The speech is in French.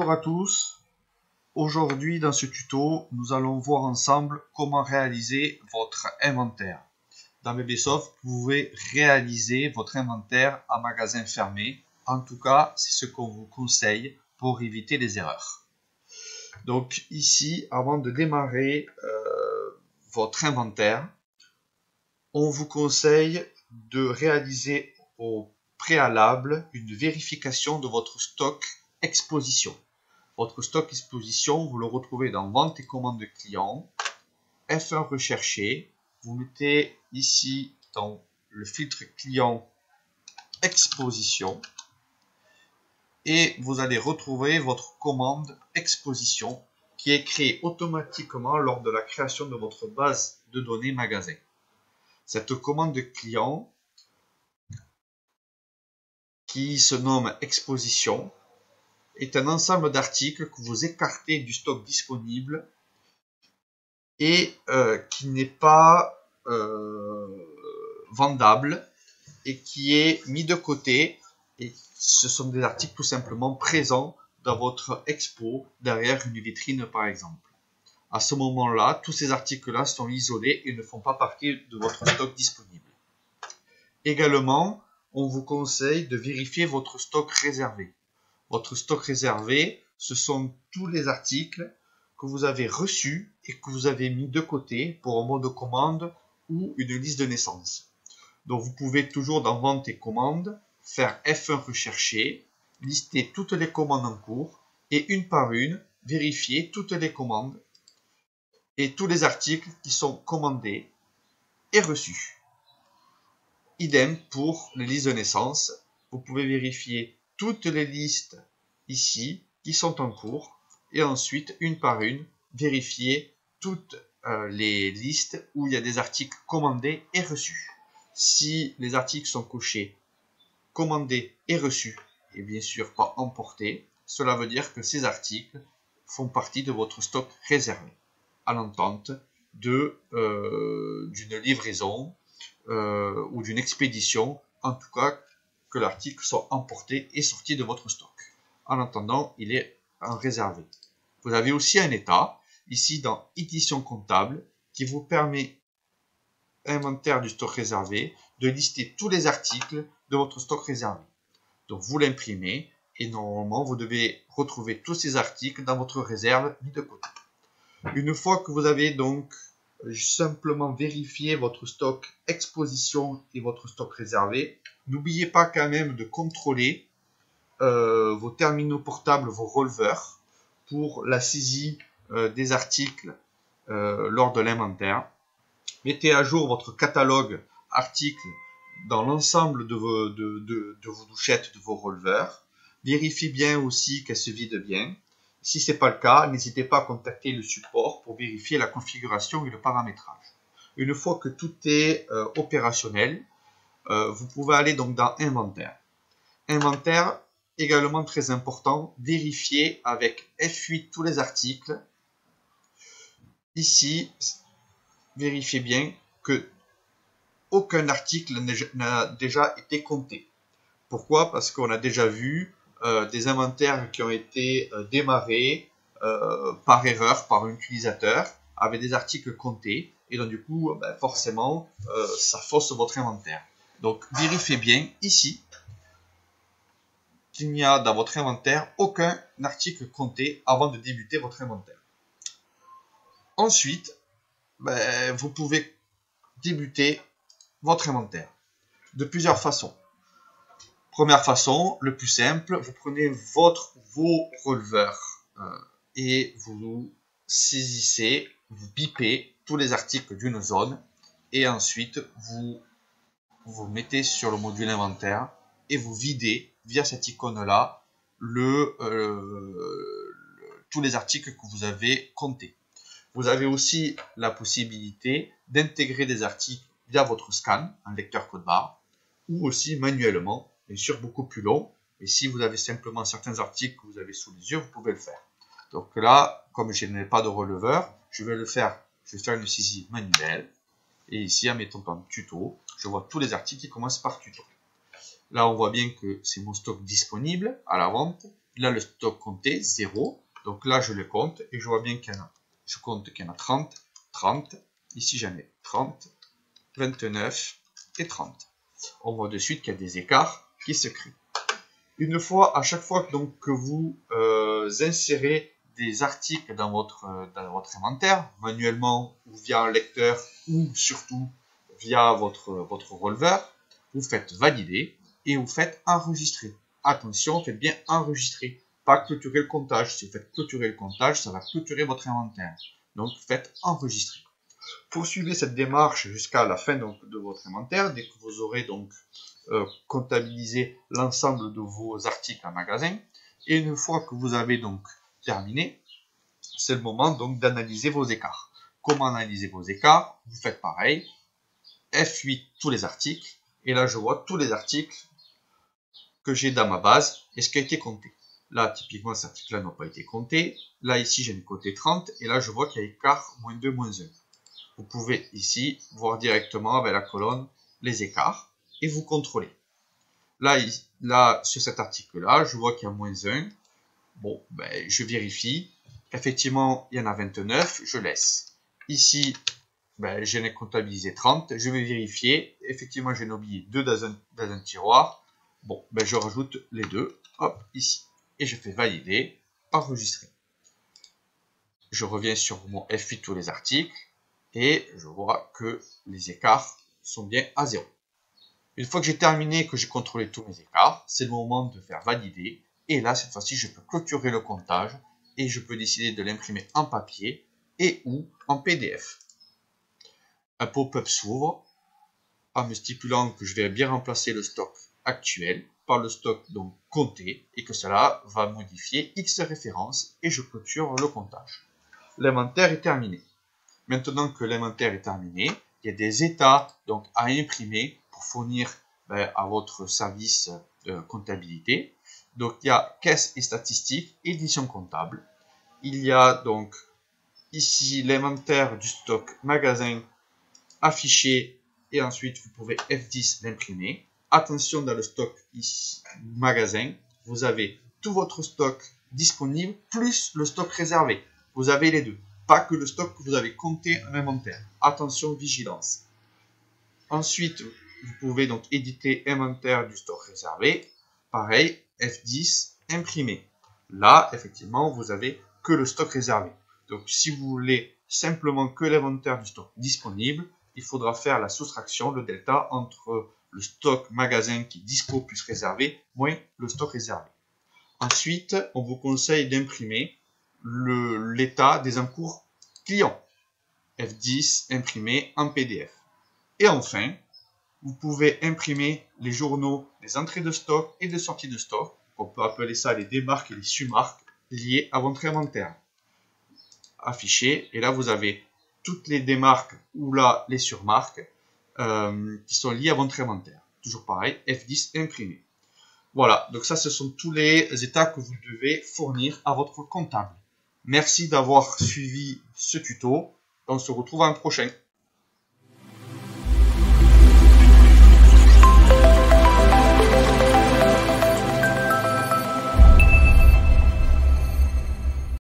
Bonjour à tous. Aujourd'hui, dans ce tuto, nous allons voir ensemble comment réaliser votre inventaire. Dans BBSoft, vous pouvez réaliser votre inventaire en magasin fermé. En tout cas, c'est ce qu'on vous conseille pour éviter les erreurs. Donc ici, avant de démarrer votre inventaire, on vous conseille de réaliser au préalable une vérification de votre stock exposition. Votre stock exposition, vous le retrouvez dans Vente et commande de clients, F1 recherché. Vous mettez ici dans le filtre client exposition et vous allez retrouver votre commande exposition qui est créée automatiquement lors de la création de votre base de données magasin. Cette commande de client qui se nomme exposition est un ensemble d'articles que vous écartez du stock disponible et qui n'est pas vendable et qui est mis de côté, et ce sont des articles tout simplement présents dans votre expo derrière une vitrine par exemple. À ce moment-là, tous ces articles-là sont isolés et ne font pas partie de votre stock disponible. Également, on vous conseille de vérifier votre stock réservé. Votre stock réservé, ce sont tous les articles que vous avez reçus et que vous avez mis de côté pour un bon de commande ou une liste de naissance. Donc vous pouvez toujours dans Vente et commande faire F1 rechercher, lister toutes les commandes en cours et une par une vérifier toutes les commandes et tous les articles qui sont commandés et reçus. Idem pour les listes de naissance. Vous pouvez vérifier toutes les listes ici qui sont en cours et ensuite une par une vérifier toutes les listes où il y a des articles commandés et reçus. Si les articles sont cochés commandés et reçus et bien sûr pas emportés, cela veut dire que ces articles font partie de votre stock réservé à l'entente d'une livraison ou d'une expédition, en tout cas que l'article soit emporté et sorti de votre stock. En attendant, il est en réservé. Vous avez aussi un état, ici dans édition comptable, qui vous permet, inventaire du stock réservé, de lister tous les articles de votre stock réservé. Donc vous l'imprimez et normalement vous devez retrouver tous ces articles dans votre réserve mis de côté. Une fois que vous avez donc simplement vérifié votre stock exposition et votre stock réservé, n'oubliez pas quand même de contrôler vos terminaux portables, vos releveurs, pour la saisie des articles lors de l'inventaire. Mettez à jour votre catalogue articles dans l'ensemble de vos douchettes, de vos releveurs. Vérifiez bien aussi qu'elles se vident bien. Si ce n'est pas le cas, n'hésitez pas à contacter le support pour vérifier la configuration et le paramétrage. Une fois que tout est opérationnel, vous pouvez aller donc dans Inventaire. Inventaire, également très important, vérifier avec F8 tous les articles. Ici, vérifiez bien que aucun article n'a déjà été compté. Pourquoi? Parce qu'on a déjà vu des inventaires qui ont été démarrés par erreur par un utilisateur avec des articles comptés et donc du coup forcément ça fausse votre inventaire. Donc vérifiez bien ici qu'il n'y a dans votre inventaire aucun article compté avant de débuter votre inventaire. Ensuite, vous pouvez débuter votre inventaire de plusieurs façons. Première façon, le plus simple, vous prenez vos releveurs et vous saisissez, vous bipez tous les articles d'une zone et ensuite vous mettez sur le module inventaire et vous videz via cette icône-là tous les articles que vous avez comptés. Vous avez aussi la possibilité d'intégrer des articles via votre scan, un lecteur code barre, ou aussi manuellement, bien sûr beaucoup plus long, mais si vous avez simplement certains articles que vous avez sous les yeux, vous pouvez le faire. Donc là, comme je n'ai pas de releveur, je vais faire une saisie manuelle, et ici, en mettant en tuto, je vois tous les articles qui commencent par tuto. Là, on voit bien que c'est mon stock disponible à la vente, Là, le stock compté, 0. Donc là, je le compte et je vois bien qu'il y en a. Je compte qu'il y en a 30, 30. Ici, j'en ai 30, 29 et 30. On voit de suite qu'il y a des écarts qui se créent. Une fois, à chaque fois donc, que vous insérez des articles dans votre inventaire, manuellement ou via un lecteur ou surtout via votre releveur, vous faites valider et vous faites enregistrer. Attention, faites bien enregistrer, pas clôturer le comptage. Si vous faites clôturer le comptage, ça va clôturer votre inventaire. Donc faites enregistrer. Poursuivez cette démarche jusqu'à la fin donc, de votre inventaire. Dès que vous aurez donc comptabilisé l'ensemble de vos articles en magasin. Et une fois que vous avez donc terminé, c'est le moment donc d'analyser vos écarts. Comment analyser vos écarts? Vous faites pareil. F8 tous les articles. Et là, je vois tous les articles que j'ai dans ma base et ce qui a été compté. Là, typiquement, cet article-là n'a pas été compté. Là, ici, j'ai compté 30. Et là, je vois qu'il y a écart -2, -1. Vous pouvez ici voir directement avec la colonne les écarts et vous contrôlez. Là sur cet article-là, je vois qu'il y a -1. Bon, ben, je vérifie. Effectivement, il y en a 29, je laisse. Ici, ben, j'en ai comptabilisé 30, je vais vérifier. Effectivement, j'en ai oublié 2 dans un tiroir. Bon, ben, je rajoute les 2, hop, ici. Et je fais valider, enregistrer. Je reviens sur mon F8 tous les articles. Et je vois que les écarts sont bien à 0. Une fois que j'ai terminé, que j'ai contrôlé tous mes écarts, c'est le moment de faire valider. Et là, cette fois-ci, je peux clôturer le comptage et je peux décider de l'imprimer en papier et ou en PDF. Un pop-up s'ouvre en me stipulant que je vais bien remplacer le stock actuel par le stock donc compté et que cela va modifier X références et je clôture le comptage. L'inventaire est terminé. Maintenant que l'inventaire est terminé, il y a des états donc, à imprimer pour fournir à votre service de comptabilité. Donc, il y a caisse et statistiques, édition comptable. Il y a donc ici l'inventaire du stock magasin affiché et ensuite vous pouvez F10 l'imprimer. Attention, dans le stock ici, magasin, vous avez tout votre stock disponible plus le stock réservé. Vous avez les deux. Pas que le stock que vous avez compté en inventaire. Attention, vigilance. Ensuite, vous pouvez donc éditer inventaire du stock réservé. Pareil, F10, imprimer. Là, effectivement, vous avez que le stock réservé. Donc, si vous voulez simplement que l'inventaire du stock disponible, il faudra faire la soustraction, le delta, entre le stock magasin qui est dispo plus réservé, moins le stock réservé. Ensuite, on vous conseille d'imprimer l'état des encours clients. F10, imprimer en PDF. Et enfin, vous pouvez imprimer les journaux des entrées de stock et de sorties de stock. On peut appeler ça les démarques et les submarques liées à votre inventaire. Affiché, et là vous avez toutes les démarques ou là les surmarques qui sont liées à votre inventaire. Toujours pareil, F10, imprimer. Voilà, donc ça ce sont tous les états que vous devez fournir à votre comptable. Merci d'avoir suivi ce tuto. On se retrouve à un prochain.